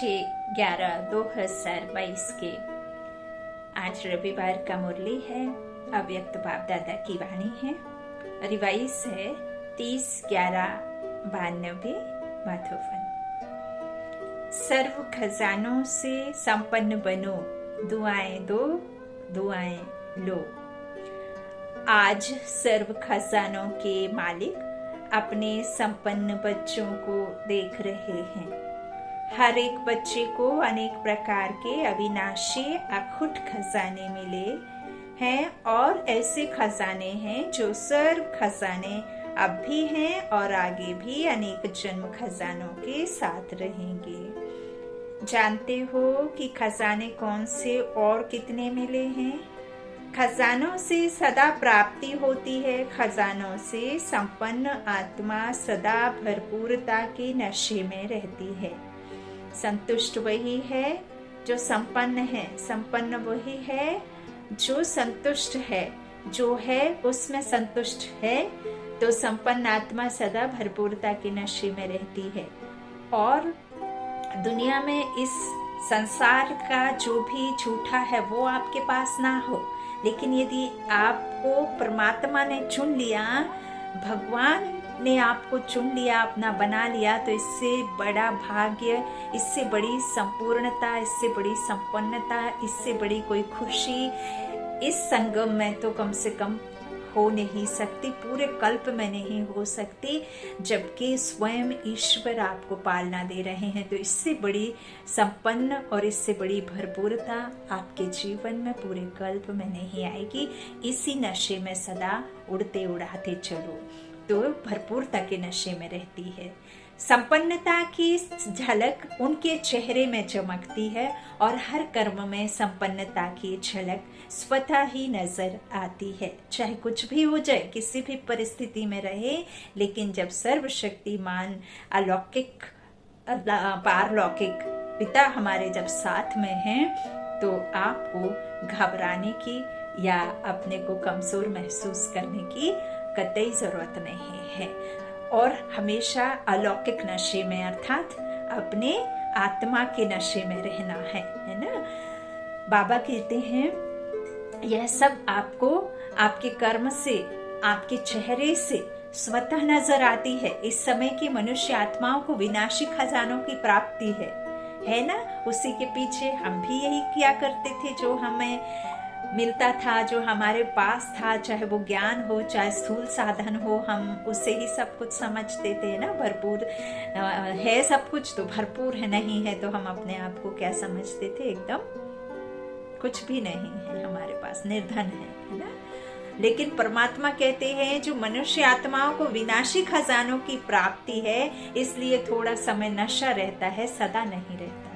6/11/2022 के आज रविवार का मुरली है। अव्यक्त बाप दादा की वाणी है। रिवाइज है 30/11/92 माधोवन। सर्व खजानों से संपन्न बनो, दुआएं दो, दुआएं लो। आज सर्व खजानों के मालिक अपने संपन्न बच्चों को देख रहे हैं। हर एक बच्चे को अनेक प्रकार के अविनाशी अखुट खजाने मिले हैं और ऐसे खजाने हैं जो सर्व खजाने अब भी हैं और आगे भी अनेक जन्म खजानों के साथ रहेंगे। जानते हो कि खजाने कौन से और कितने मिले हैं? खजानों से सदा प्राप्ति होती है। खजानों से संपन्न आत्मा सदा भरपूरता के नशे में रहती है। संतुष्ट वही है जो संपन्न है। संपन्न वही है जो संतुष्ट है। जो है उसमें संतुष्ट है। तो संपन्न आत्मा सदा भरपूरता के नशे में रहती है। और दुनिया में इस संसार का जो भी झूठा है वो आपके पास ना हो, लेकिन यदि आपको परमात्मा ने चुन लिया, भगवान ने आपको चुन लिया, अपना बना लिया, तो इससे बड़ा भाग्य, इससे बड़ी संपूर्णता, इससे बड़ी संपन्नता, इससे बड़ी कोई खुशी इस संगम में तो कम से कम हो नहीं सकती, पूरे कल्प में नहीं हो सकती, जबकि स्वयं ईश्वर आपको पालना दे रहे हैं। तो इससे बड़ी संपन्न और इससे बड़ी भरपूरता आपके जीवन में पूरे कल्प में नहीं आएगी। इसी नशे में सदा उड़ते उड़ाते चलो, तो भरपूरता के नशे में रहती है। संपन्नता की झलक उनके चेहरे में चमकती है और हर कर्म में संपन्नता की झलक स्वतः ही नजर आती है। चाहे कुछ भी हो जाए, किसी भी परिस्थिति में रहे, लेकिन जब सर्वशक्तिमान अलौकिक पारलौकिक पिता हमारे जब साथ में हैं, तो आपको घबराने की या अपने को कमजोर महसूस करने की कतई जरूरत नहीं है। और हमेशा अलौकिक नशे में अर्थात अपने आत्मा के नशे में रहना है ना। बाबा कहते हैं यह सब आपको आपके कर्म से, आपके चेहरे से स्वतः नजर आती है। इस समय की मनुष्य आत्माओं को विनाशी खजानों की प्राप्ति है ना। उसी के पीछे हम भी यही किया करते थे, जो हमें मिलता था, जो हमारे पास था, चाहे वो ज्ञान हो, चाहे स्थूल साधन हो, हम उससे ही सब कुछ समझते थे ना। भरपूर है सब कुछ तो भरपूर है, नहीं है तो हम अपने आप को क्या समझते थे? एकदम कुछ भी नहीं है हमारे पास, निर्धन है ना। लेकिन परमात्मा कहते हैं जो मनुष्य आत्माओं को विनाशी खजानों की प्राप्ति है, इसलिए थोड़ा समय नशा रहता है, सदा नहीं रहता।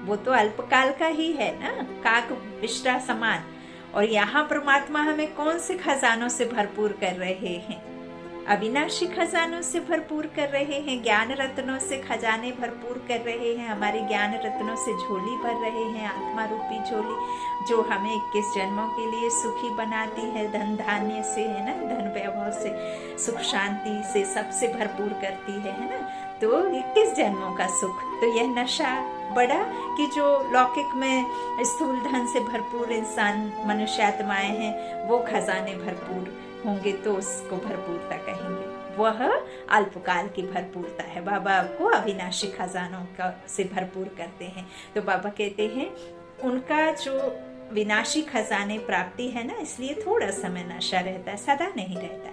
वो तो अल्पकाल का ही है ना, काक विष्टा समान। और यहाँ परमात्मा हमें कौन से खजानों से भरपूर कर रहे हैं? अविनाशी खजानों से भरपूर कर रहे हैं। ज्ञान रत्नों से खजाने भरपूर कर रहे हैं। हमारे ज्ञान रत्नों से झोली भर रहे हैं, आत्मा रूपी झोली, जो हमें 21 जन्मों के लिए सुखी बनाती है। धन धान्य से है ना, धन वैभव से, सुख शांति से, सबसे भरपूर करती है ना। तो 21 जन्मों का सुख, तो यह नशा बड़ा कि जो लौकिक में स्थूल धन से भरपूर इंसान मनुष्य आत्माएं हैं, वो खजाने भरपूर होंगे तो उसको भरपूरता कहेंगे। वह अल्पकाल की भरपूरता है। बाबा आपको अविनाशी खजानों का से भरपूर करते हैं। तो बाबा कहते हैं उनका जो विनाशी खजाने प्राप्ति है ना, इसलिए थोड़ा समय नशा रहता है, सदा नहीं रहता।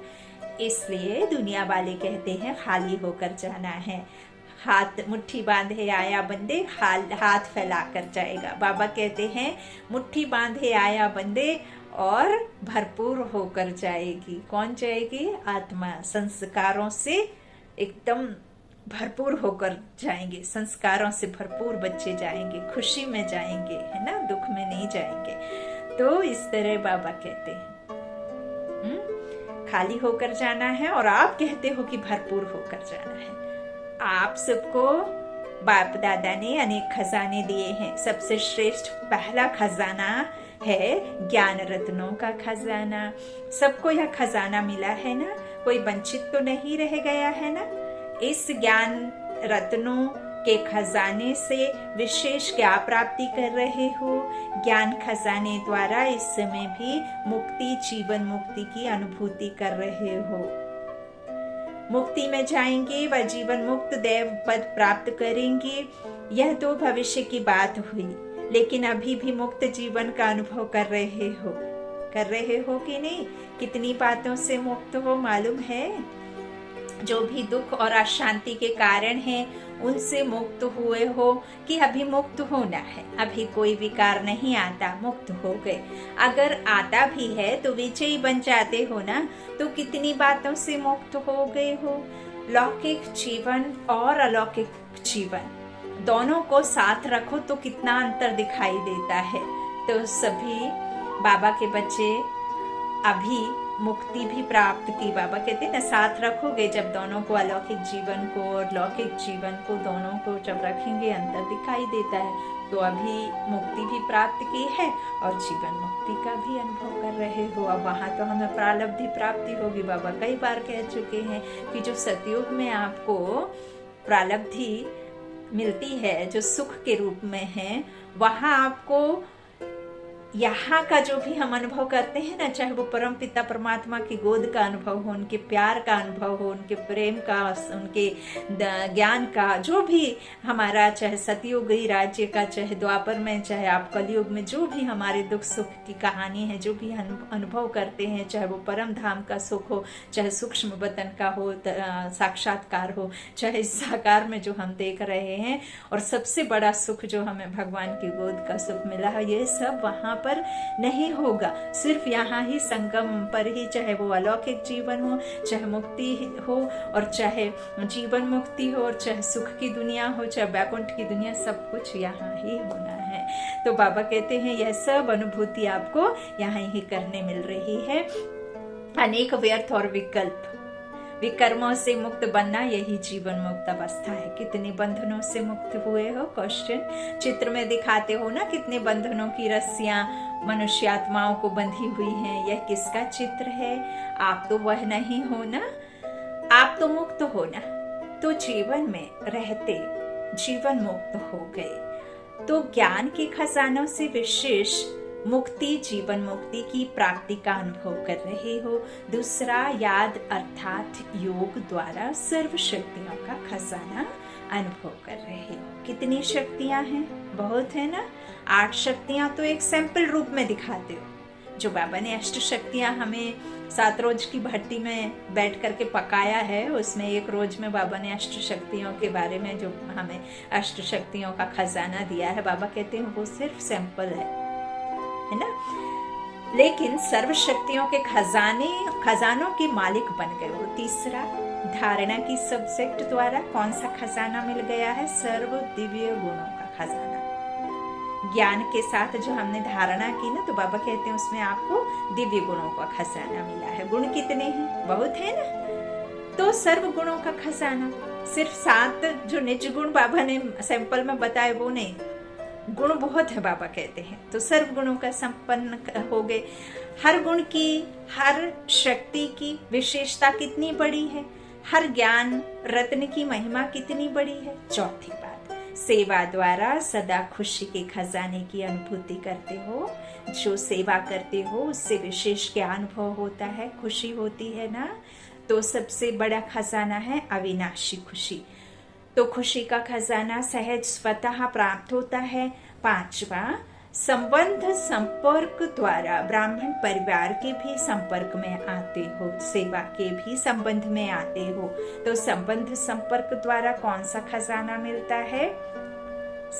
इसलिए दुनिया वाले कहते हैं खाली होकर जाना है। हाथ मुट्ठी बांधे आया बंदे, हाथ फैलाकर जाएगा। बाबा कहते हैं मुट्ठी बांधे आया बंदे और भरपूर होकर जाएगी। कौन जाएगी? आत्मा। संस्कारों से एकदम भरपूर होकर जाएंगे। संस्कारों से भरपूर बच्चे जाएंगे, खुशी में जाएंगे, है ना, दुख में नहीं जाएंगे। तो इस तरह बाबा कहते हैं खाली होकर जाना है, और आप कहते हो कि भरपूर होकर जाना है। आप सबको बाप दादा ने अनेक खजाने दिए हैं। सबसे श्रेष्ठ पहला खजाना है ज्ञान रत्नों का खजाना। सबको यह खजाना मिला है ना, कोई वंचित तो नहीं रह गया है ना। इस ज्ञान रत्नों के खजाने से विशेष क्या प्राप्ति कर रहे हो। ज्ञान खजाने द्वारा इस समय भी मुक्ति, जीवन मुक्ति की अनुभूति कर रहे हो। मुक्ति में जाएंगे व जीवन मुक्त देव पद प्राप्त करेंगे। यह तो भविष्य की बात हुई, लेकिन अभी भी मुक्त जीवन का अनुभव कर रहे हो कि नहीं? कितनी बातों से मुक्त हो मालूम है? जो भी दुख और अशांति के कारण हैं, उनसे मुक्त हुए हो कि अभी मुक्त होना है। अभी कोई विकार नहीं आता, मुक्त हो गए। अगर आता भी है तो विजयी बन जाते हो ना, तो कितनी बातों से मुक्त हो गए हो। लौकिक जीवन और अलौकिक जीवन दोनों को साथ रखो तो कितना अंतर दिखाई देता है। तो सभी बाबा के बच्चे अभी मुक्ति भी प्राप्त की। बाबा कहते हैं ना, साथ रखोगे जब दोनों को, अलौकिक जीवन को और लौकिक जीवन को, दोनों को जब रखेंगे अंतर दिखाई देता है। तो अभी मुक्ति भी प्राप्त की है और जीवन मुक्ति का भी अनुभव कर रहे हो। अब वहां तो हमें प्रारब्धि प्राप्ति होगी। बाबा कई बार कह चुके हैं कि जो सतयुग में आपको प्रारब्धि मिलती है, जो सुख के रूप में है, वहां आपको यहाँ का जो भी हम अनुभव करते हैं ना, चाहे वो परम पिता परमात्मा की गोद का अनुभव हो, उनके प्यार का अनुभव हो, उनके प्रेम का, उनके ज्ञान का, जो भी हमारा, चाहे सतयुगी राज्य का, चाहे द्वापर में, चाहे आप कलयुग में, जो भी हमारे दुख सुख की कहानी है, जो भी अनुभव करते हैं, चाहे वो परम धाम का सुख हो, चाहे सूक्ष्म वतन का हो, साक्षात्कार हो, चाहे साकार में जो हम देख रहे हैं, और सबसे बड़ा सुख जो हमें भगवान की गोद का सुख मिला है, ये सब वहां पर नहीं होगा। सिर्फ यहाँ ही संगम पर ही, चाहे वो अलौकिक जीवन हो, चाहे मुक्ति हो, और चाहे जीवन मुक्ति हो, और चाहे सुख की दुनिया हो, चाहे वैकुंठ की दुनिया, सब कुछ यहाँ ही होना है। तो बाबा कहते हैं यह सब अनुभूति आपको यहाँ ही करने मिल रही है। अनेक व्यर्थ और विकर्मों से मुक्त बनना, यही जीवन मुक्त अवस्था है। कितने बंधनों से मुक्त हुए हो? क्वेश्चन चित्र में दिखाते हो ना, कितने बंधनों की रस्सियां मनुष्य आत्माओं को बंधी हुई हैं। यह किसका चित्र है? आप तो वह नहीं हो ना, आप तो मुक्त हो ना। तो जीवन में रहते जीवन मुक्त हो गए, तो ज्ञान के खजानों से विशेष मुक्ति, जीवन मुक्ति की प्राप्ति का अनुभव कर रहे हो। दूसरा, याद अर्थात योग द्वारा सर्व शक्तियों का खजाना अनुभव कर रहे हो। कितनी शक्तियां हैं? बहुत है ना। 8 शक्तियां तो एक सैंपल रूप में दिखाते हो। जो बाबा ने अष्ट शक्तियां हमें 7 रोज की भट्टी में बैठ करके पकाया है, उसमें एक रोज में बाबा ने अष्ट शक्तियों के बारे में जो हमें अष्ट शक्तियों का खजाना दिया है, बाबा कहते हैं वो सिर्फ सैंपल है ना। लेकिन सर्व शक्तियों के खजानों के मालिक बन गए हो। तीसरा, धारणा की सब्जेक्ट द्वारा कौन सा खजाना मिल गया है? सर्व दिव्य गुणों का खजाना। ज्ञान के साथ जो हमने धारणा की ना, तो बाबा कहते हैं उसमें आपको दिव्य गुणों का खजाना मिला है। गुण कितने हैं? बहुत है ना। तो सर्व गुणों का खजाना, सिर्फ 7 जो निज गुण बाबा ने सैंपल में बताए वो नहीं, गुण बहुत है बाबा कहते हैं। तो सर्व गुणों का संपन्न हो गए। हर गुण की, हर शक्ति की विशेषता कितनी बड़ी है, हर ज्ञान रत्न की महिमा कितनी बड़ी है। चौथी बात, सेवा द्वारा सदा खुशी के खजाने की अनुभूति करते हो। जो सेवा करते हो उससे विशेष क्या अनुभव होता है? खुशी होती है ना। तो सबसे बड़ा खजाना है अविनाशी खुशी। तो खुशी का खजाना सहज स्वतः प्राप्त होता है। 5वां, संबंध संपर्क द्वारा ब्राह्मण परिवार के भी संपर्क में आते हो, सेवा के भी संबंध में आते हो। तो संबंध संपर्क द्वारा कौन सा खजाना मिलता है?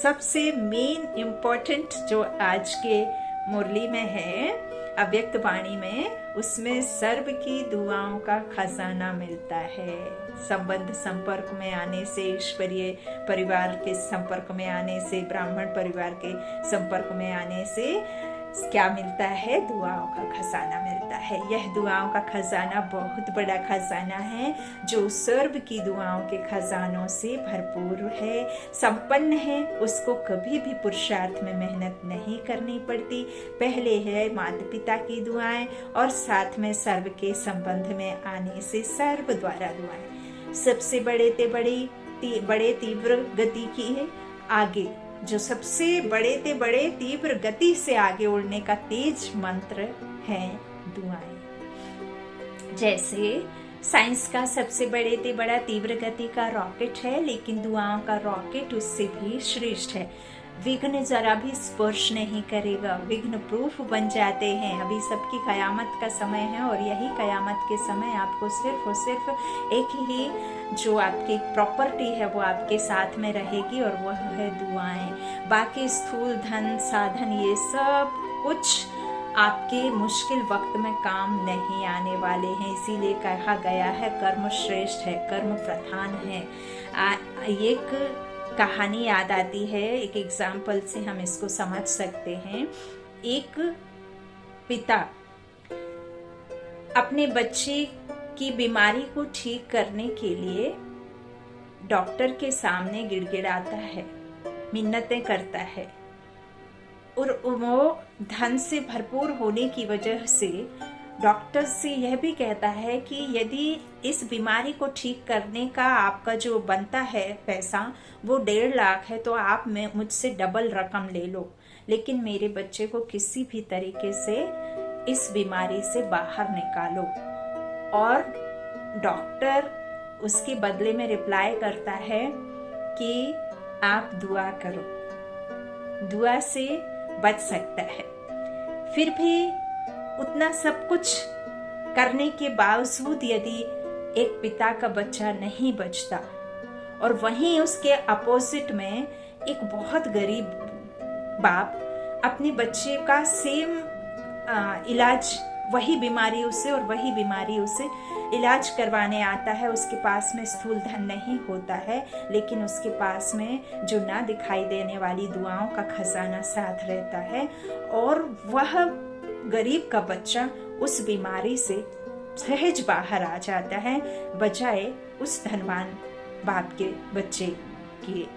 सबसे मेन इम्पोर्टेंट जो आज के मुरली में है, अव्यक्त वाणी में, उसमें सर्व की दुआओं का खजाना मिलता है। संबंध संपर्क में आने से, ईश्वरीय परिवार के संपर्क में आने से, ब्राह्मण परिवार के संपर्क में आने से क्या मिलता है? दुआओं का खजाना मिलता है। यह दुआओं का खजाना बहुत बड़ा खजाना है, जो सर्व की दुआओं के खजानों से भरपूर है, संपन्न है। उसको कभी भी पुरुषार्थ में मेहनत नहीं करनी पड़ती। पहले है माता पिता की दुआएं, और साथ में सर्व के संबंध में आने से सर्व द्वारा दुआएं। सबसे बड़े ते बड़ी बड़े तीव्र गति की है आगे, जो सबसे बड़े तीव्र गति से आगे उड़ने का तेज मंत्र है दुआएं। जैसे साइंस का सबसे बड़ा तीव्र गति का रॉकेट है, लेकिन दुआओं का रॉकेट उससे भी श्रेष्ठ है। विघ्न जरा भी स्पर्श नहीं करेगा, विघ्न प्रूफ बन जाते हैं। अभी सबकी कयामत का समय है और यही कयामत के समय आपको सिर्फ और सिर्फ एक ही जो आपकी प्रॉपर्टी है वो आपके साथ में रहेगी और वह है दुआएं। बाकी स्थूल धन साधन ये सब कुछ आपके मुश्किल वक्त में काम नहीं आने वाले हैं। इसीलिए कहा गया है कर्म श्रेष्ठ है, कर्म प्रधान है। एक कहानी याद आती है, एक एग्जाम्पल से हम इसको समझ सकते हैं। एक पिता अपने बच्चे की बीमारी को ठीक करने के लिए डॉक्टर के सामने गिड़गिड़ाता है, मिन्नतें करता है, और वो धन से भरपूर होने की वजह से डॉक्टर से यह भी कहता है कि यदि इस बीमारी को ठीक करने का आपका जो बनता है पैसा वो 1.5 लाख है तो आप मुझसे डबल रकम ले लो, लेकिन मेरे बच्चे को किसी भी तरीके से इस बीमारी से बाहर निकालो। और डॉक्टर उसके बदले में रिप्लाई करता है कि आप दुआ करो, दुआ से बच सकता है। फिर भी उतना सब कुछ करने के बावजूद यदि एक पिता का बच्चा नहीं बचता और वहीं उसके अपोजिट में एक बहुत गरीब बाप अपने बच्चे का सेम इलाज, वही बीमारी उसे इलाज करवाने आता है, उसके पास में स्थूल धन नहीं होता है, लेकिन उसके पास में जो ना दिखाई देने वाली दुआओं का खजाना साथ रहता है, और वह गरीब का बच्चा उस बीमारी से सहज बाहर आ जाता है, बजाय उस धनवान बाप के बच्चे की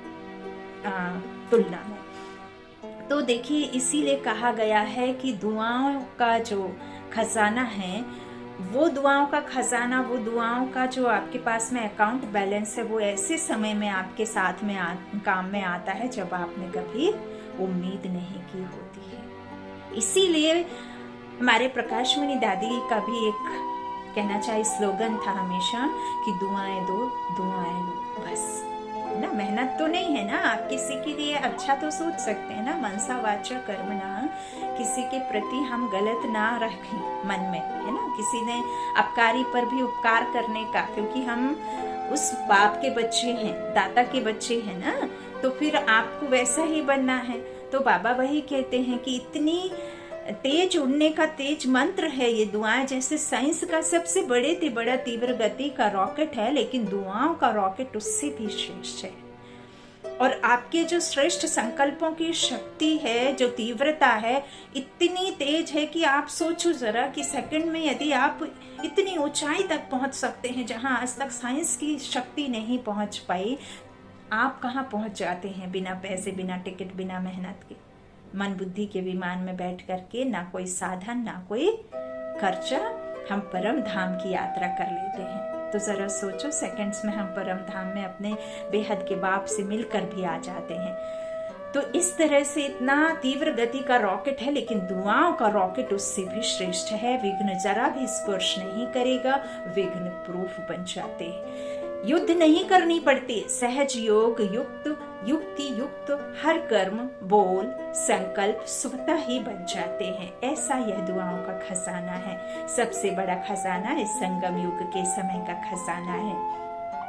तुलना में। तो देखिए, इसीलिए कहा गया है कि दुआओं का जो खजाना है, वो दुआओं का खजाना, वो दुआओं का जो आपके पास में अकाउंट बैलेंस है, वो ऐसे समय में आपके साथ में काम में आता है जब आपने कभी उम्मीद नहीं की होती है। इसीलिए हमारे प्रकाश मणि दादी का भी एक कहना चाहिए स्लोगन था हमेशा कि दुआएं दो दुआएं लो, बस ना। मेहनत तो नहीं है ना, आप किसी के लिए अच्छा तो सोच सकते हैं ना, मनसा वाचा कर्मणा, किसी के प्रति हम गलत ना रखें मन में, है ना। किसी ने अपकारी पर भी उपकार करने का, क्योंकि हम उस बाप के बच्चे हैं, दाता के बच्चे हैं ना, तो फिर आपको वैसा ही बनना है। तो बाबा वही कहते हैं कि इतनी तेज उड़ने का तेज मंत्र है ये दुआएं, जैसे साइंस का सबसे बड़ा तीव्र गति का रॉकेट है, लेकिन दुआओं का रॉकेट उससे भी श्रेष्ठ है। और आपके जो श्रेष्ठ संकल्पों की शक्ति है, जो तीव्रता है, इतनी तेज है कि आप सोचो जरा कि सेकंड में यदि आप इतनी ऊंचाई तक पहुंच सकते हैं जहां आज तक साइंस की शक्ति नहीं पहुंच पाई, आप कहां पहुंच जाते हैं बिना पैसे, बिना टिकट, बिना मेहनत के, मन बुद्धि के विमान में बैठ करके, ना कोई साधन ना कोई खर्चा, हम परम धाम की यात्रा कर लेते हैं। तो जरा सोचो, सेकंड्स में हम परम धाम में अपने बेहद के बाप से मिलकर भी आ जाते हैं। तो इस तरह से इतना तीव्र गति का रॉकेट है, लेकिन दुआओं का रॉकेट उससे भी श्रेष्ठ है। विघ्न जरा भी स्पर्श नहीं करेगा, विघ्न प्रूफ बन जाते हैं। युद्ध नहीं करनी पड़ती, सहज योग युक्त, युक्ति युक्त हर कर्म, बोल, संकल्प स्वतः ही बन जाते हैं। ऐसा यह दुआओं का खजाना है। सबसे बड़ा खजाना इस संगम युग के समय का खजाना है।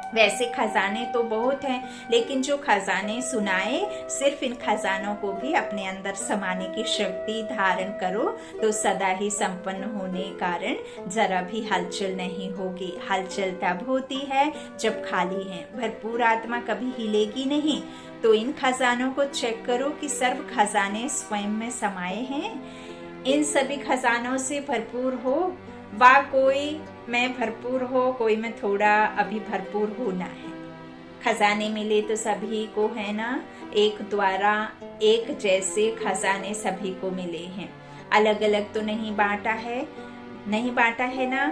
वैसे खजाने तो बहुत हैं, लेकिन जो खजाने सुनाए, सिर्फ इन खजानों को भी अपने अंदर समाने की शक्ति धारण करो तो सदा ही संपन्न होने कारण जरा भी हलचल नहीं होगी। हलचल तब होती है जब खाली है, भरपूर आत्मा कभी हिलेगी नहीं। तो इन खजानों को चेक करो कि सर्व खजाने स्वयं में समाये हैं। इन सभी खजानों से भरपूर हो, वा कोई में भरपूर हो, कोई में थोड़ा अभी भरपूर होना है। खजाने मिले तो सभी को है ना, एक द्वारा एक जैसे खजाने सभी को मिले हैं। अलग अलग तो नहीं बांटा है ना।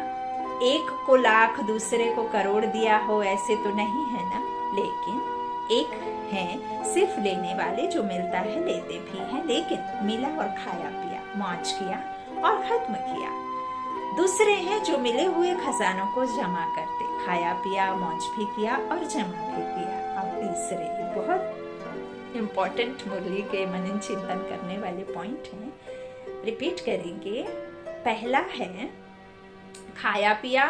एक को लाख दूसरे को करोड़ दिया हो, ऐसे तो नहीं है ना। लेकिन एक हैं सिर्फ लेने वाले, जो मिलता है लेते भी हैं, लेकिन मिला और खाया पिया, मौज किया और खत्म किया। दूसरे हैं जो मिले हुए खजानों को जमा करते, खाया पिया, मौज भी किया और जमा भी किया। और तीसरे बहुत इम्पोर्टेंट मुरली के मनन चिंतन करने वाले पॉइंट हैं, रिपीट करेंगे। पहला है खाया पिया,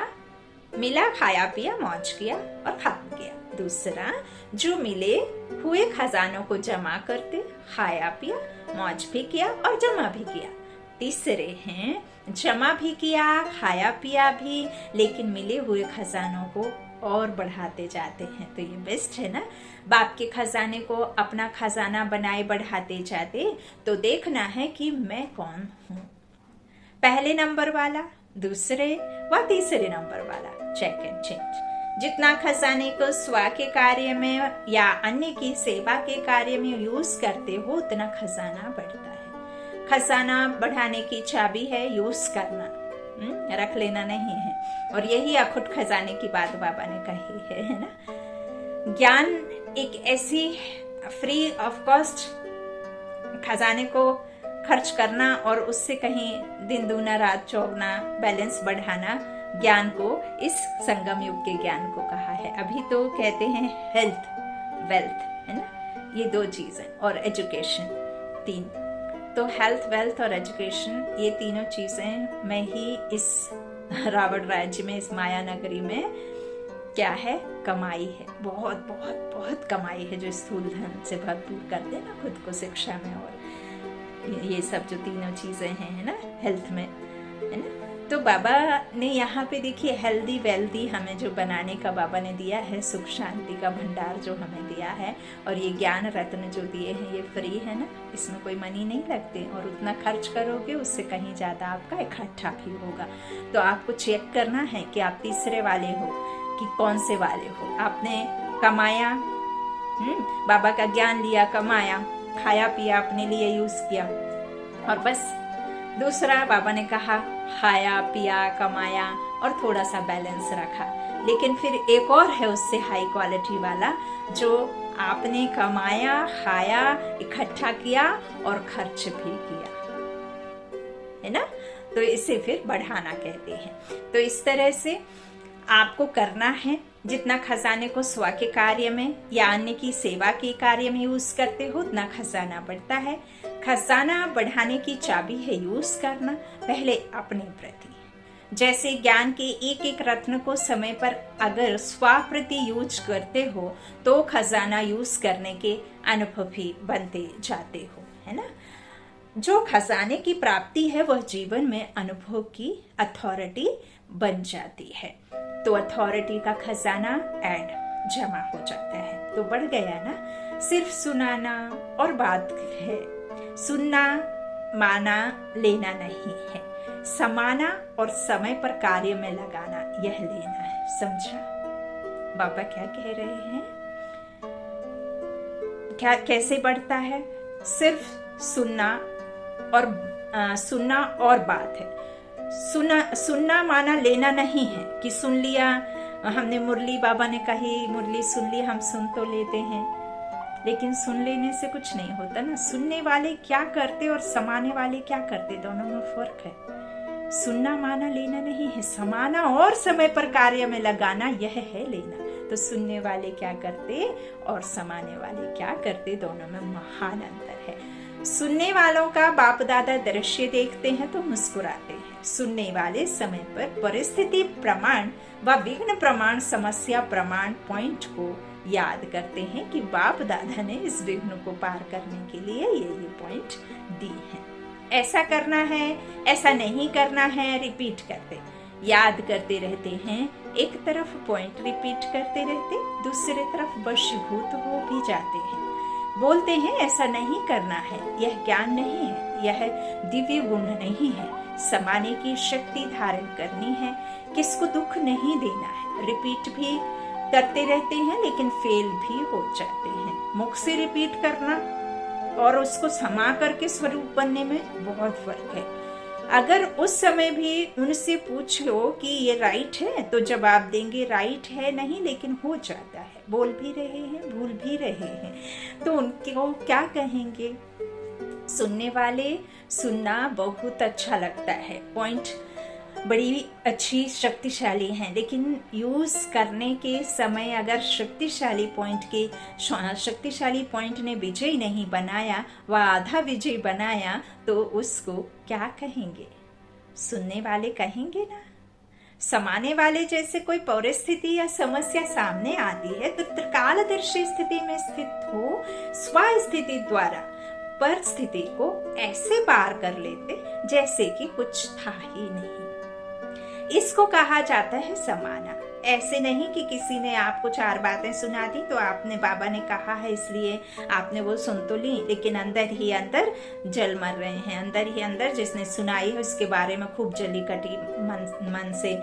मिला, खाया पिया, मौज किया और खत्म किया। दूसरा, जो मिले हुए खजानों को जमा करते, खाया पिया, मौज भी किया और जमा भी किया। तीसरे हैं जमा भी किया, खाया पिया भी, लेकिन मिले हुए खजानों को और बढ़ाते जाते हैं। तो ये बेस्ट है ना, बाप के खजाने को अपना खजाना बनाए बढ़ाते जाते, तो देखना है कि मैं कौन हूँ, पहले नंबर वाला, दूसरे व तीसरे नंबर वाला, चेक एंड चेंज। जितना खजाने को स्व के कार्य में या अन्य की सेवा के कार्य में यूज करते हो, उतना खजाना बढ़ता है। खजाना बढ़ाने की चाबी है यूज करना, रख लेना नहीं है। और यही अखुट खजाने की बात बाबा ने कही है ना। ज्ञान एक ऐसी फ्री ऑफ कॉस्ट खजाने को खर्च करना और उससे कहीं दिन दूना रात चौगना, बैलेंस बढ़ाना, ज्ञान को, इस संगम युग के ज्ञान को कहा है। अभी तो कहते हैं हेल्थ वेल्थ, है ना, ये दो चीजें, और एजुकेशन, तीन। तो हेल्थ, वेल्थ और एजुकेशन, ये तीनों चीजें में ही इस रावण राज्य में, इस माया नगरी में क्या है, कमाई है। बहुत बहुत बहुत कमाई है, जो स्थूल धन से भरपूर कर दे ना खुद को शिक्षा में, और ये सब जो तीनों चीजें हैं, है ना, हेल्थ में, है ना। तो बाबा ने यहाँ पे देखिए हेल्दी वेल्दी हमें जो बनाने का बाबा ने दिया है, सुख शांति का भंडार जो हमें दिया है, और ये ज्ञान रत्न जो दिए हैं, ये फ्री है ना, इसमें कोई मनी नहीं लगते, और उतना खर्च करोगे उससे कहीं ज्यादा आपका इकट्ठा भी होगा। तो आपको चेक करना है कि आप तीसरे वाले हो कि कौन से वाले हो। आपने कमाया, बाबा का ज्ञान लिया, कमाया, खाया पिया, अपने लिए यूज किया, और बस। दूसरा, बाबा ने कहा खाया पिया, कमाया और थोड़ा सा बैलेंस रखा, लेकिन फिर एक और है उससे हाई क्वालिटी वाला, जो आपने कमाया, खाया, इकट्ठा किया और खर्च भी किया, है ना। तो इसे फिर बढ़ाना कहते हैं। तो इस तरह से आपको करना है, जितना खजाने को स्व के कार्य में या अन्य की सेवा के कार्य में यूज करते हो, उतना खजाना बढ़ता है। खजाना बढ़ाने की चाबी है यूज करना, पहले अपने प्रति। जैसे ज्ञान के एक एक रत्न को समय पर अगर स्व प्रति यूज करते हो, तो खजाना यूज करने के अनुभवी बनते जाते हो, है ना। जो खजाने की प्राप्ति है, वह जीवन में अनुभव की अथॉरिटी बन जाती है। तो अथॉरिटी का खजाना ऐड जमा हो जाता है, तो बढ़ गया ना। सिर्फ सुनाना और बात है, सुनना माना लेना नहीं है, समाना और समय पर कार्य में लगाना, यह लेना है। समझा बाबा क्या कह रहे हैं? क्या कैसे बढ़ता है? सिर्फ सुनना और बात है। सुनना माना लेना नहीं है कि सुन लिया, हमने मुरली, बाबा ने कही मुरली सुन ली, हम सुन तो लेते हैं, लेकिन सुन लेने से कुछ नहीं होता ना। सुनने वाले क्या करते और समाने वाले क्या करते, दोनों में फर्क है। सुनना माना लेना नहीं है, समाना और समय पर कार्य में लगाना, यह है लेना। तो सुनने वाले क्या करते और समाने वाले क्या करते, दोनों में महान अंतर है। सुनने वालों का बाप दादा दृश्य देखते हैं तो मुस्कुराते हैं। सुनने वाले समय पर परिस्थिति प्रमाण व विघ्न प्रमाण, समस्या प्रमाण पॉइंट को याद करते हैं कि बाप दादा ने इस विघ्न को पार करने के लिए ये पॉइंट दी है। ऐसा करना है, ऐसा नहीं करना है, रिपीट करते, याद करते रहते हैं। एक तरफ पॉइंट रिपीट करते रहते, दूसरे तरफ वशीभूत हो भी जाते हैं। बोलते हैं ऐसा नहीं करना है, यह ज्ञान नहीं है, यह दिव्य गुण नहीं है। समाने की शक्ति धारण करनी है, किसको दुख नहीं देना है। रिपीट भी करते रहते हैं लेकिन फेल भी हो जाते हैं। मुख से रिपीट करना और उसको समा करके स्वरूप बनने में बहुत फर्क है। अगर उस समय भी उनसे पूछ लो कि ये राइट है, तो जवाब देंगे राइट है नहीं, लेकिन हो जाता है, बोल भी रहे हैं, भूल भी रहे हैं, तो उनको क्या कहेंगे? सुनने वाले, सुनना बहुत अच्छा लगता है, पॉइंट बड़ी अच्छी शक्तिशाली हैं, लेकिन यूज करने के समय अगर शक्तिशाली पॉइंट ने विजय नहीं बनाया, वह आधा विजय बनाया, तो उसको क्या कहेंगे? सुनने वाले कहेंगे ना। समाने वाले जैसे कोई परिस्थिति या समस्या सामने आती है तो त्रिकालदर्शी स्थिति में स्थित हो स्वस्थिति द्वारा परिस्थिति को ऐसे पार कर लेते जैसे कि कुछ था ही नहीं। इसको कहा जाता है समाना। ऐसे नहीं कि किसी ने आपको 4 बातें सुना दी तो आपने, बाबा ने कहा है इसलिए आपने वो सुन तो ली, लेकिन अंदर ही अंदर जल मर रहे हैं, अंदर ही अंदर जिसने सुनाई है उसके बारे में खूब जली कटी मन से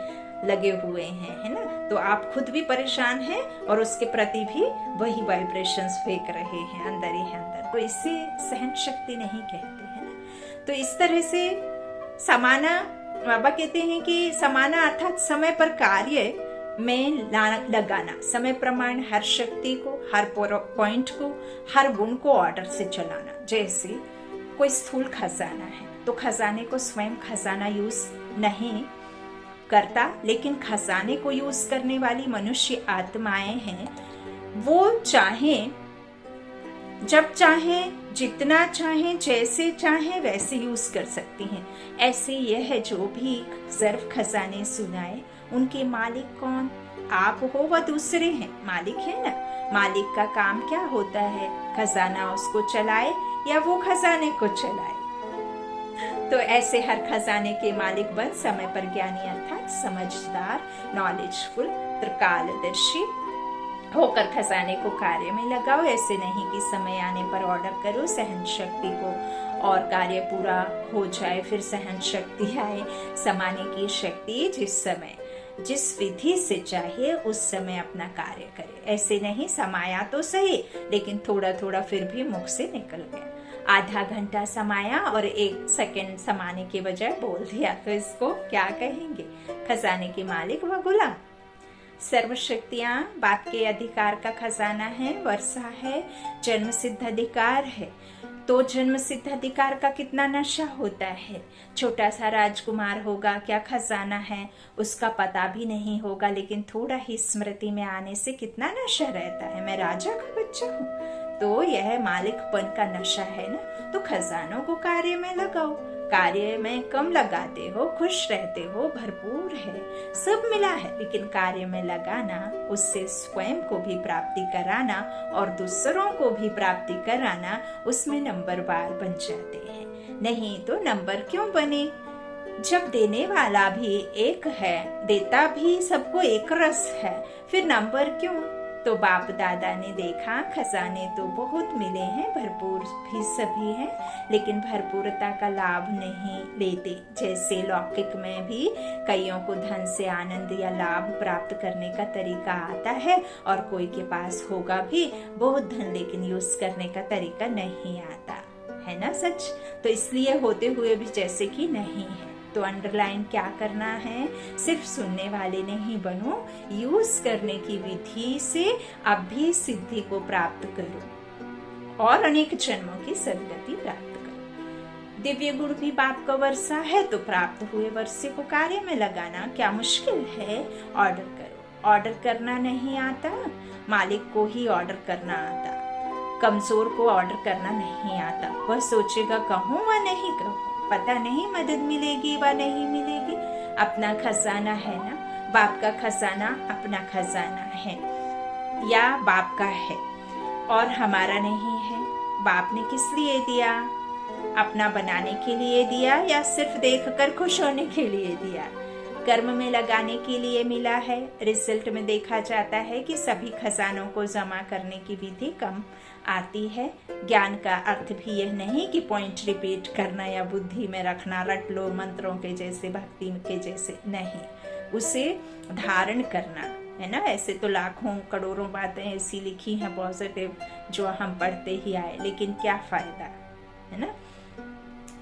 लगे हुए हैं, है ना। तो आप खुद भी परेशान हैं और उसके प्रति भी वही वाइब्रेशंस फेंक रहे हैं अंदर ही अंदर, तो इससे सहन शक्ति नहीं कहते, है ना। तो इस तरह से समाना, बाबा कहते हैं कि समाना अर्थात समय पर कार्य में लगाना, समय प्रमाण हर शक्ति को, हर पॉइंट को, हर गुण को ऑर्डर से चलाना। जैसे कोई स्थूल खजाना है तो खजाने को स्वयं खजाना यूज नहीं करता, लेकिन खजाने को यूज करने वाली मनुष्य आत्माएं हैं, वो चाहे जब चाहे, जितना चाहे, जैसे चाहे वैसे यूज कर सकती हैं। ऐसे यह है जो भी सर्व खजाने सुनाए, उनके मालिक कौन? आप हो व दूसरे हैं, मालिक है ना। मालिक का काम क्या होता है? खजाना उसको चलाए या वो खजाने को चलाए। तो ऐसे हर खजाने के मालिक बन समय पर ज्ञानी अर्थात समझदार, नॉलेजफुल, त्रिकालदर्शी होकर खजाने को कार्य में लगाओ। ऐसे नहीं कि समय आने पर ऑर्डर करो सहन शक्ति को और कार्य पूरा हो जाए फिर सहन शक्ति आए। समाने की शक्ति जिस समय जिस विधि से चाहिए उस समय अपना कार्य करे। ऐसे नहीं समाया तो सही, लेकिन थोड़ा थोड़ा फिर भी मुख से निकल गया। आधा घंटा समाया और 1 सेकंड समाने के बजाय बोल दिया, तो इसको क्या कहेंगे? खजाने के मालिक व गुलाम। सर्व शक्तियां बाप के अधिकार का खजाना है, वर्षा है, जन्म सिद्ध अधिकार है। तो जन्म सिद्ध अधिकार का कितना नशा होता है। छोटा सा राजकुमार होगा, क्या खजाना है उसका पता भी नहीं होगा, लेकिन थोड़ा ही स्मृति में आने से कितना नशा रहता है, मैं राजा का बच्चा हूँ। तो यह मालिकपन का नशा है ना। तो खजानों को कार्य में लगाओ। कार्य में कम लगाते हो, खुश रहते हो, भरपूर है, सब मिला है, लेकिन कार्य में लगाना, उससे स्वयं को भी प्राप्ति कराना और दूसरों को भी प्राप्ति कराना, उसमें नंबरवार बन जाते हैं। नहीं तो नंबर क्यों बने? जब देने वाला भी एक है, देता भी सबको एक रस है, फिर नंबर क्यों? तो बाप दादा ने देखा खजाने तो बहुत मिले हैं, भरपूर भी सभी हैं, लेकिन भरपूरता का लाभ नहीं लेते। जैसे लौकिक में भी कईयों को धन से आनंद या लाभ प्राप्त करने का तरीका आता है और कोई के पास होगा भी बहुत धन, लेकिन यूज करने का तरीका नहीं आता है ना सच। तो इसलिए होते हुए भी जैसे कि नहीं है। तो अंडरलाइन क्या करना है? सिर्फ सुनने वाले नहीं बनो, यूज करने की विधि से अभी सिद्धि को प्राप्त करो और अनेक जन्मों की सदगति प्राप्त करो। दिव्य गुण भी बाप का वर्षा है, तो प्राप्त हुए वर्षे को कार्य में लगाना क्या मुश्किल है? ऑर्डर करो। ऑर्डर करना नहीं आता, मालिक को ही ऑर्डर करना आता। कमजोर को ऑर्डर करना नहीं आता, वह सोचेगा कहूँ व नहीं कहूँ, पता नहीं मदद मिलेगी व नहीं मिलेगी। अपना खजाना है ना, बाप का खजाना अपना खजाना है या बाप का है और हमारा नहीं है। बाप ने किस लिए दिया? अपना बनाने के लिए दिया या सिर्फ देखकर खुश होने के लिए दिया? कर्म में लगाने के लिए मिला है। रिजल्ट में देखा जाता है कि सभी खजानों को जमा करने की विधि कम आती है। ज्ञान का अर्थ भी यह नहीं कि पॉइंट रिपीट करना या बुद्धि में रखना, रट लो मंत्रों के जैसे, भक्ति के जैसे, नहीं, उसे धारण करना है ना। ऐसे तो लाखों करोड़ों बातें ऐसी लिखी हैं पॉजिटिव जो हम पढ़ते ही आए, लेकिन क्या फायदा, है ना।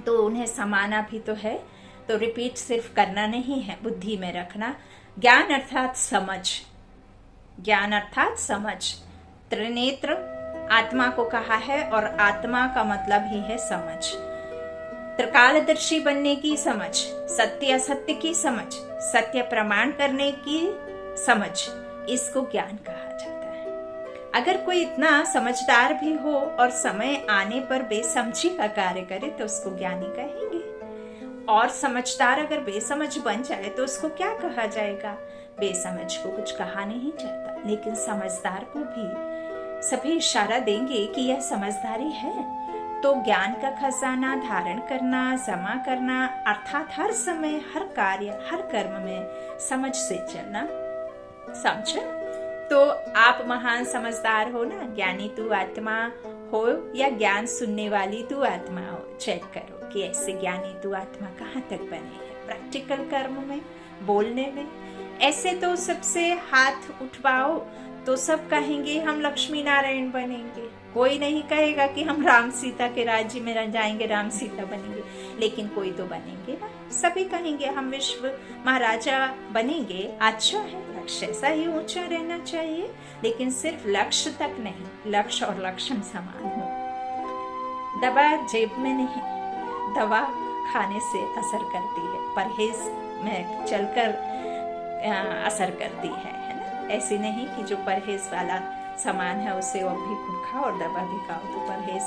तो उन्हें समाना भी तो है। तो रिपीट सिर्फ करना नहीं है, बुद्धि में रखना। ज्ञान अर्थात समझ, ज्ञान अर्थात समझ। त्रिनेत्र आत्मा को कहा है और आत्मा का मतलब ही है समझ। त्रिकालदर्शी बनने की समझ, सत्य असत्य की समझ, सत्य प्रमाण करने की समझ, इसको ज्ञान कहा जाता है। अगर कोई इतना समझदार भी हो और समय आने पर बेसमझी का कार्य करे तो उसको ज्ञानी कहेंगे। और समझदार अगर बेसमझ बन जाए तो उसको क्या कहा जाएगा? बेसमझ को कुछ कहा नहीं जाता, लेकिन समझदार को भी सभी इशारा देंगे कि यह समझदारी है। तो ज्ञान का खजाना धारण करना, जमा करना, अर्थात हर समय, हर कार्य, हर कर्म में समझ से चलना। समझे? तो आप महान समझदार हो ना, ज्ञानी तू आत्मा हो या ज्ञान सुनने वाली तू आत्मा हो। चेक करो कि ऐसे ज्ञानी तू आत्मा कहाँ तक बने हैं, प्रैक्टिकल कर्म में, बोलने में। ऐसे तो सबसे हाथ उठवाओ तो सब कहेंगे हम लक्ष्मी नारायण बनेंगे, कोई नहीं कहेगा कि हम राम सीता के राज्य में जाएंगे, राम सीता बनेंगे। लेकिन कोई तो बनेंगे ना, सभी कहेंगे हम विश्व महाराजा बनेंगे। अच्छा है, लक्ष्य ऐसा ही ऊंचा रहना चाहिए, लेकिन सिर्फ लक्ष्य तक नहीं, लक्ष्य और लक्षण समान हो। दवा जेब में नहीं, दवा खाने से असर करती है, परहेज में चलकर असर करती है ना। ऐसे नहीं कि जो परहेज वाला सामान है उसे और भी खूब खाओ और दवा भी खाओ, तो परहेज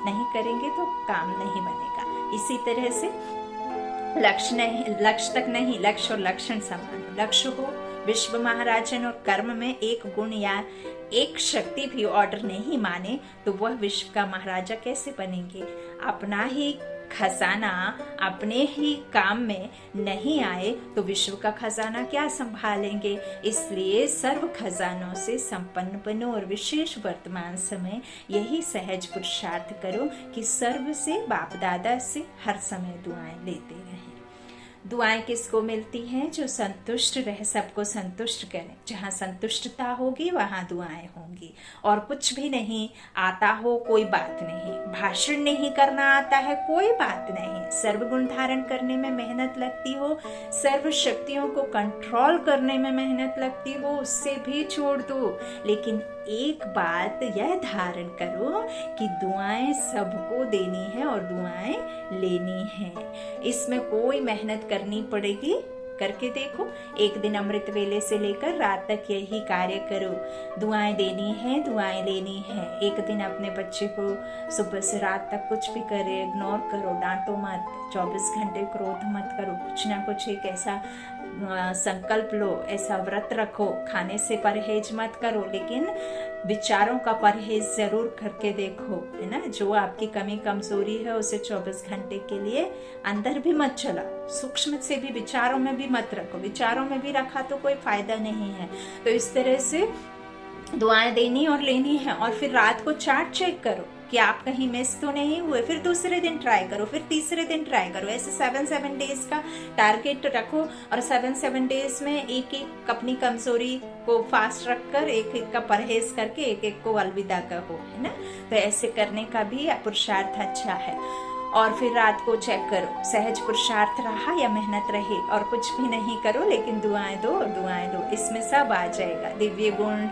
नहीं करेंगे तो काम नहीं बनेगा। इसी तरह से लक्ष्य तक नहीं, लक्ष्य और लक्षण समान हो। लक्ष्य हो विश्व महाराजन और कर्म में एक गुण या एक शक्ति भी ऑर्डर नहीं माने तो वह विश्व का महाराजा कैसे बनेंगे? अपना ही खजाना अपने ही काम में नहीं आए तो विश्व का खजाना क्या संभालेंगे? इसलिए सर्व खजानों से संपन्न बनो और विशेष वर्तमान समय यही सहज पुरुषार्थ करो कि सर्व से, बाप दादा से हर समय दुआएं लेते रहें। दुआएं किसको मिलती हैं? जो संतुष्ट रहे, सबको संतुष्ट करें। जहाँ संतुष्टता होगी वहाँ दुआएं होंगी। और कुछ भी नहीं आता हो कोई बात नहीं, भाषण नहीं करना आता है कोई बात नहीं, सर्वगुण धारण करने में मेहनत लगती हो, सर्व शक्तियों को कंट्रोल करने में मेहनत लगती हो, उससे भी छोड़ दो। लेकिन एक बात यह धारण करो कि दुआएं सबको देनी है और दुआएं लेनी है। इसमें कोई मेहनत करनी पड़ेगी, करके देखो। एक दिन अमृत वेले से लेकर रात तक यही कार्य करो, दुआएं देनी है, दुआएं लेनी है। एक दिन अपने बच्चे को सुबह से रात तक कुछ भी करे, इग्नोर करो, डांटो मत, 24 घंटे क्रोध मत करो, कुछ ना कुछ एक ऐसा संकल्प लो, ऐसा व्रत रखो, खाने से परहेज मत करो, लेकिन विचारों का परहेज जरूर करके देखो, है ना। जो आपकी कमी कमजोरी है उसे 24 घंटे के लिए अंदर भी मत चलाओ, सूक्ष्म से भी विचारों में भी मत रखो। विचारों में भी रखा तो कोई फायदा नहीं है। तो इस तरह से दुआएं देनी और लेनी है। और फिर रात को चार्ट चेक करो कि आप कहीं मिस तो नहीं हुए, फिर दूसरे दिन ट्राई करो, फिर तीसरे दिन ट्राई करो। ऐसे 7 डेज का टारगेट रखो और 7 डेज में एक एक अपनी कमजोरी को फास्ट रखकर एक एक का परहेज करके एक एक को अलविदा कहो, है ना। तो ऐसे करने का भी पुरुषार्थ अच्छा है। और फिर रात को चेक करो सहज पुरुषार्थ रहा या मेहनत रही, और कुछ भी नहीं करो लेकिन दुआएं दो और दुआएं दो। इसमें सब आ जाएगा, दिव्य गुण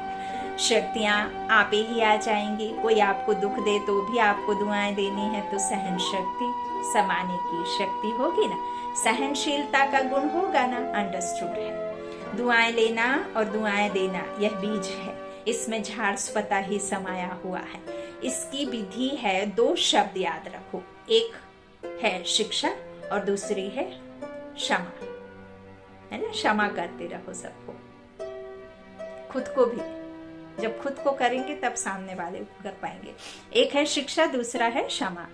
शक्तियाँ आप ही आ जाएंगी। कोई आपको दुख दे तो भी आपको दुआएं देनी है तो सहन शक्ति, समाने की शक्ति होगी ना, सहनशीलता का गुण होगा ना। अंडरस्टूड है। दुआएं लेना और दुआएं देना यह बीज है, इसमें झाड़ स्वतः ही समाया हुआ है। इसकी विधि है, 2 शब्द याद रखो, एक है शिक्षा और दूसरी है क्षमा, है ना। क्षमा करते रहो सबको, खुद को भी। जब खुद को करेंगे तब सामने वाले को कर पाएंगे। एक है शिक्षा, दूसरा है क्षमा।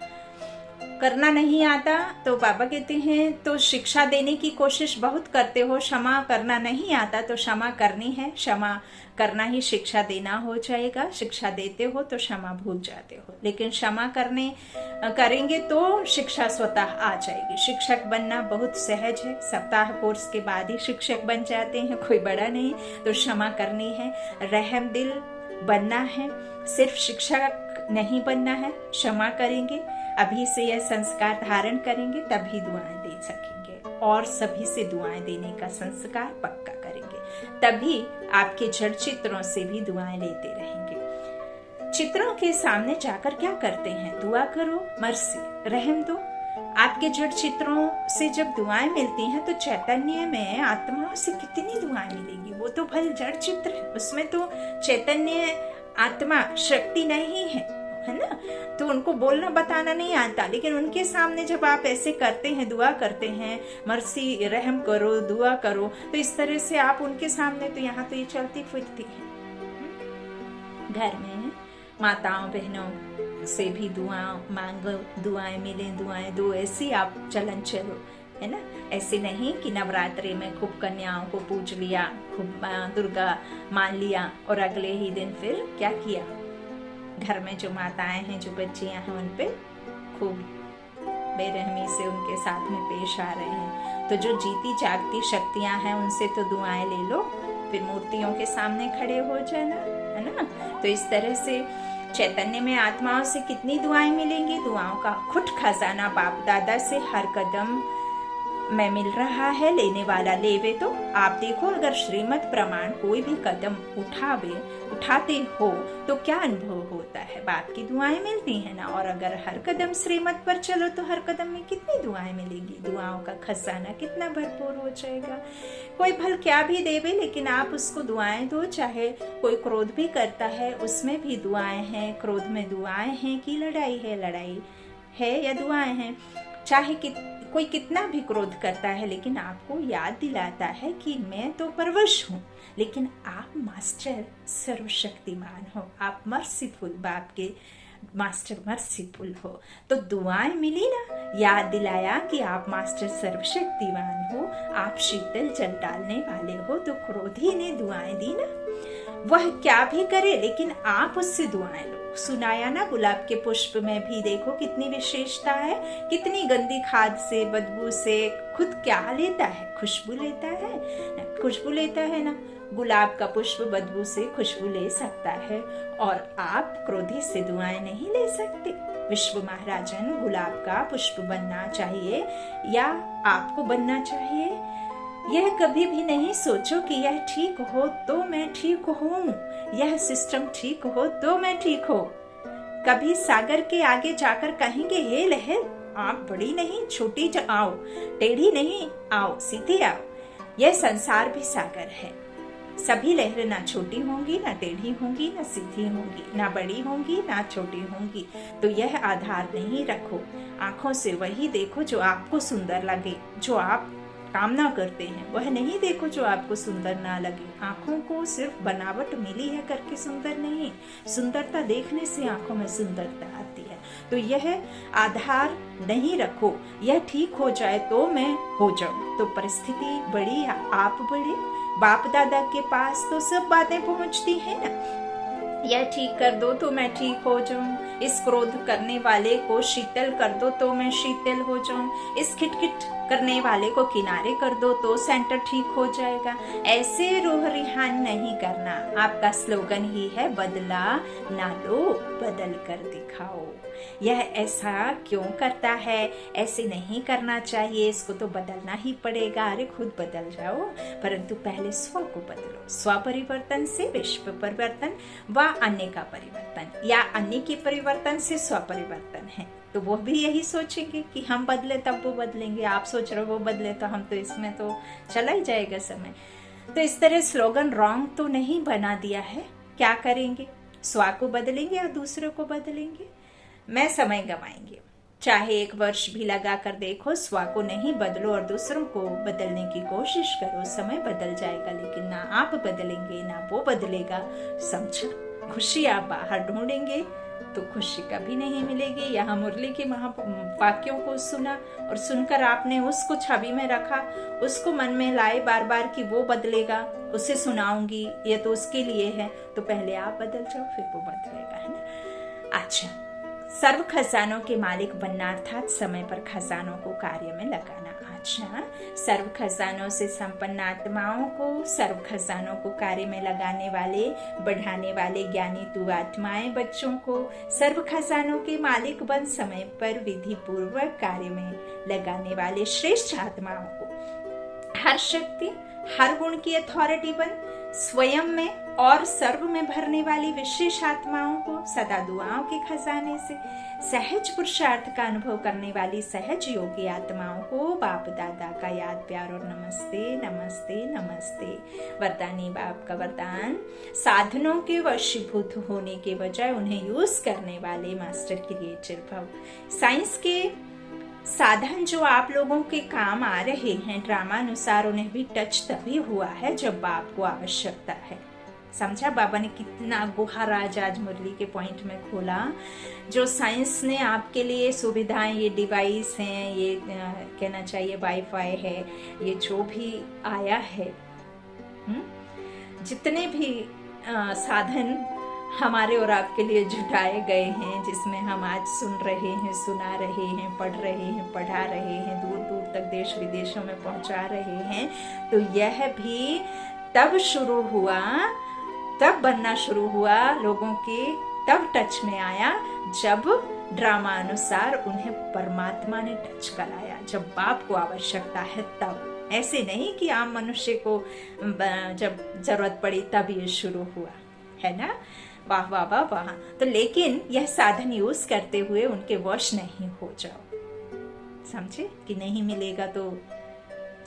करना नहीं आता तो बाबा कहते हैं तो शिक्षा देने की कोशिश बहुत करते हो, क्षमा करना नहीं आता तो क्षमा करनी है। क्षमा करना ही शिक्षा देना हो जाएगा। शिक्षा देते हो तो क्षमा भूल जाते हो, लेकिन क्षमा करेंगे तो शिक्षा स्वतः आ जाएगी। शिक्षक बनना बहुत सहज है, सप्ताह कोर्स के बाद ही शिक्षक बन जाते हैं, कोई बड़ा नहीं। तो क्षमा करनी है, रहम दिल बनना है, सिर्फ शिक्षक नहीं बनना है। क्षमा करेंगे, अभी से यह संस्कार धारण करेंगे तभी दुआएं दे सकेंगे। और सभी से दुआएं देने का संस्कार पक्का करेंगे, तभी आपके जड़ चित्रों से भी दुआएं लेते रहेंगे। चित्रों के सामने जाकर क्या करते हैं? दुआ करो, मर्सी, रहम दो। आपके जड़ चित्रों से जब दुआएं मिलती हैं तो चैतन्य में आत्माओं से कितनी दुआएं मिलेंगी। वो तो भले जड़ चित्र है, उसमें तो चैतन्य आत्मा शक्ति नहीं है ना, तो उनको बोलना बताना नहीं आता। लेकिन उनके सामने जब आप ऐसे करते हैं, दुआ करते हैं, मर्सी, रहम करो, दुआ करो, तो इस तरह से आप उनके सामने, तो यहाँ तो ये चलती फिरती है। घर में माताओं बहनों से भी दुआ मांगो, दुआएं मिले, दुआएं दो, ऐसी आप चलन चलो, है ना। ऐसे नहीं कि नवरात्रि में खूब कन्याओं को पूज लिया, खूब दुर्गा मान लिया और अगले ही दिन फिर क्या किया? घर में जो माताएं हैं, जो बच्चियां हैं, उन पे खूब बेरहमी से उनके साथ में पेश आ रहे हैं। तो जो जीती जागती शक्तियां हैं, उनसे तो दुआएं ले लो, फिर मूर्तियों के सामने खड़े हो जाना, है ना। तो इस तरह से चैतन्य में आत्माओं से कितनी दुआएं मिलेंगी। दुआओं का खुद खजाना बाप दादा से हर कदम में मिल रहा है, लेने वाला लेवे। तो आप देखो, अगर श्रीमत प्रमाण कोई भी कदम उठाते हो तो क्या अनुभव होता है? बाप की दुआएं मिलती है ना। और अगर हर कदम श्रीमत पर चलो तो हर कदम में कितनी दुआएं मिलेंगी। दुआओं का खजाना कितना भरपूर हो जाएगा। कोई भल क्या भी देवे, लेकिन आप उसको दुआएं दो। चाहे कोई क्रोध भी करता है, उसमें भी दुआएं हैं। क्रोध में दुआएं हैं कि लड़ाई है? लड़ाई है या दुआएं हैं? चाहे कोई कितना भी क्रोध करता है, लेकिन आपको याद दिलाता है कि मैं तो परवश हूँ, लेकिन आप मास्टर सर्वशक्तिमान हो, आप मर्सीफुल, बाप के मास्टर मर्सीफुल हो। तो दुआएं मिली ना, याद दिलाया कि आप मास्टर सर्वशक्तिमान हो, आप शीतल जल डालने वाले हो। तो क्रोधी ने दुआएं दी ना, वह क्या भी करे, लेकिन आप उससे दुआएं लो। सुनाया ना, गुलाब के पुष्प में भी देखो कितनी विशेषता है। कितनी गंदी खाद से, बदबू से खुद क्या लेता है? खुशबू लेता है, खुशबू लेता है ना। गुलाब का पुष्प बदबू से खुशबू ले सकता है, और आप क्रोधी से दुआएं नहीं ले सकते। विश्व महाराजन गुलाब का पुष्प बनना चाहिए या आपको बनना चाहिए? यह कभी भी नहीं सोचो कि यह ठीक हो तो मैं ठीक हूँ, यह सिस्टम ठीक हो तो मैं ठीक हो। कभी सागर के आगे जाकर कहेंगे, हे लहर, आप बड़ी नहीं छोटी आओ, टेढ़ी नहीं आओ, सीधी आओ। यह संसार भी सागर है। सभी लहरें ना छोटी होंगी, ना टेढ़ी होंगी, ना सीधी होंगी, ना बड़ी होंगी, ना छोटी होंगी। तो यह आधार नहीं रखो। आंखों से वही देखो जो आपको सुंदर लगे, जो आप कामना करते हैं, वह नहीं देखो जो आपको सुंदर ना लगे। आंखों को सिर्फ बनावट मिली है करके सुंदर नहीं, सुंदरता देखने से आंखों में सुंदरता आती है। तो यह आधार नहीं रखो, यह ठीक हो जाए तो मैं हो जाऊं। तो परिस्थिति बड़ी, आप बड़े। बाप दादा के पास तो सब बातें पहुंचती हैं ना। यह ठीक कर दो तो मैं ठीक हो जाऊं, इस क्रोध करने वाले को शीतल कर दो तो मैं शीतल हो जाऊं, इस खिटखिट करने वाले को किनारे कर दो तो सेंटर ठीक हो जाएगा। ऐसे रूह रिहान नहीं करना। आपका स्लोगन ही है, बदला ना लो, बदल कर दिखाओ। यह ऐसा क्यों करता है? ऐसे नहीं करना चाहिए, इसको तो बदलना ही पड़ेगा। अरे खुद बदल जाओ, परंतु पहले स्व को बदलो। स्व परिवर्तन से विश्व परिवर्तन व अन्य का परिवर्तन, या अन्य के परिवर्तन से स्व परिवर्तन है। तो वो भी यही सोचेंगे कि हम बदले तब वो बदलेंगे। आप सोच रहे हो वो बदले तो हम तो इसमें तो चला ही जाएगा समय। तो इस तरह स्लोगन रॉन्ग तो नहीं बना दिया है। क्या करेंगे? स्व को बदलेंगे या दूसरों को बदलेंगे? मैं समय गवाएंगे। चाहे 1 वर्ष भी लगा कर देखो, स्व को नहीं बदलो और दूसरों को बदलने की कोशिश करो, समय बदल जाएगा। लेकिन ना आप बदलेंगे ना वो बदलेगा। समझो, खुशी आप बाहर ढूंढेंगे तो खुशी कभी नहीं मिलेगी। यहाँ मुरली के वाक्यों को सुना और सुनकर आपने उसको छवि में रखा, उसको मन में लाए बार बार कि वो बदलेगा, उसे सुनाऊंगी, ये तो उसके लिए है। तो पहले आप बदल जाओ, फिर वो बदलेगा, है ना। अच्छा, सर्व खजानों के मालिक बनना अर्थात समय पर खजानों को कार्य में लगाना। अच्छा, सर्व खजानों से संपन्न आत्माओं को, सर्व खजानों को कार्य में लगाने वाले, बढ़ाने वाले ज्ञानी तु आत्माएं बच्चों को, सर्व खजानों के मालिक बन समय पर विधि पूर्वक कार्य में लगाने वाले श्रेष्ठ आत्माओं को, हर शक्ति, हर गुण की अथॉरिटी बन, स्वयं में और सर्व में भरने वाली विशेष आत्माओं को सदा दुआओं के खजाने से सहज पुरुषार्थ का अनुभव करने वाली सहज योगी आत्माओं को बाप दादा का याद प्यार और नमस्ते नमस्ते नमस्ते। वरदानी बाप का वरदान, साधनों के वशीभूत होने के बजाय उन्हें यूज करने वाले मास्टर क्रिएटर भव। साइंस के साधन जो आप लोगों के काम आ रहे हैं, ड्रामा अनुसार उन्हें भी टच तभी हुआ है जब बाप को आवश्यकता है। समझा? बाबा ने कितना गुहाराज आज मुरली के पॉइंट में खोला। जो साइंस ने आपके लिए सुविधाएं, ये डिवाइस हैं, ये कहना चाहिए वाईफाई है, ये जो भी आया है, जितने भी साधन हमारे और आपके लिए जुटाए गए हैं, जिसमें हम आज सुन रहे हैं, सुना रहे हैं, पढ़ रहे हैं, पढ़ा रहे हैं, दूर दूर तक देश विदेशों में पहुंचा रहे हैं, तो यह भी तब शुरू हुआ, तब बनना शुरू हुआ लोगों के, तब टच में आया जब ड्रामा अनुसार उन्हें परमात्मा ने टच कराया, जब बाप को आवश्यकता है तब। ऐसे नहीं कि आम मनुष्य को जब जरूरत पड़ी तब ये शुरू हुआ, है ना? वाह वाह वाह वाह। तो लेकिन यह साधन यूज करते हुए उनके वश नहीं हो जाओ। समझे कि नहीं मिलेगा तो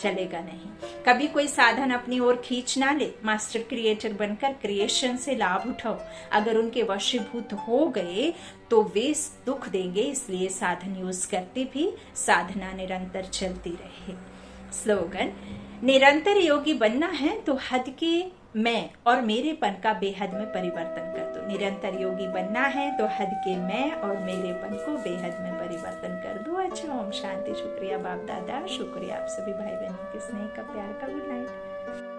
चलेगा नहीं। कभी कोई साधन अपनी ओर खींच ना ले, मास्टर क्रिएटर बनकर क्रिएशन से लाभ उठाओ। अगर उनके वशीभूत हो गए तो वे दुख देंगे, इसलिए साधन यूज करते भी साधना निरंतर चलती रहे। स्लोगन, निरंतर योगी बनना है तो हद के मैं और मेरेपन का बेहद में परिवर्तन कर दो। निरंतर योगी बनना है तो हद के मैं और मेरेपन को बेहद में परिवर्तन कर दो। अच्छा, ओम शांति। शुक्रिया बाप दादा, शुक्रिया आप सभी भाई बहनों के स्नेह का, प्यार का। Good night.